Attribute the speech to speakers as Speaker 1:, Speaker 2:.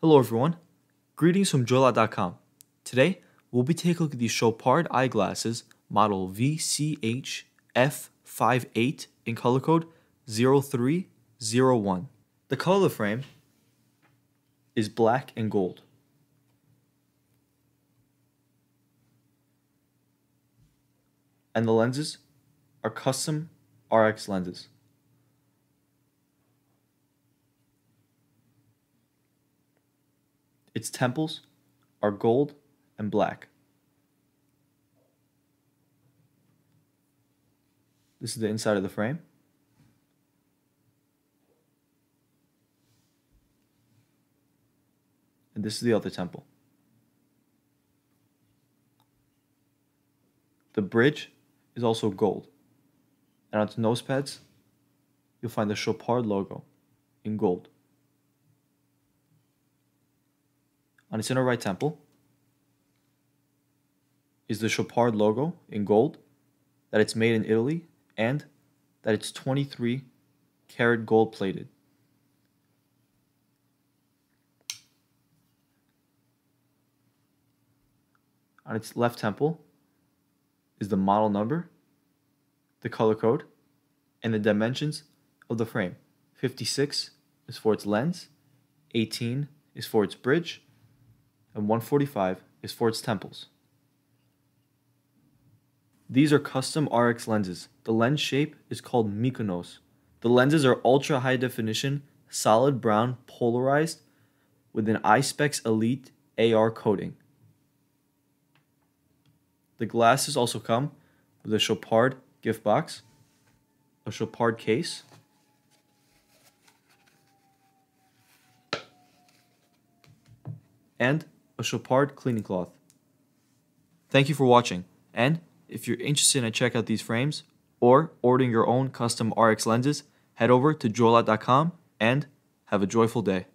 Speaker 1: Hello everyone, greetings from JoyLot.com. Today, we'll be taking a look at these Chopard eyeglasses model VCHF58 in color code 0301. The color of the frame is black and gold. And the lenses are custom RX lenses. Its temples are gold and black. This is the inside of the frame. And this is the other temple. The bridge is also gold. And on its nose pads, you'll find the Chopard logo in gold. On its inner right temple is the Chopard logo in gold, that it's made in Italy, and that it's 23-karat gold plated. On its left temple is the model number, the color code, and the dimensions of the frame. 56 is for its lens, 18 is for its bridge, and 145 is for its temples. These are custom RX lenses. The lens shape is called Mykonos. The lenses are ultra high definition, solid brown, polarized, with an iSpecs Elite AR coating. The glasses also come with a Chopard gift box, a Chopard case, and a Chopard cleaning cloth. Thank you for watching, and if you're interested in checking out these frames or ordering your own custom RX lenses, head over to JoyLot.com and have a joyful day.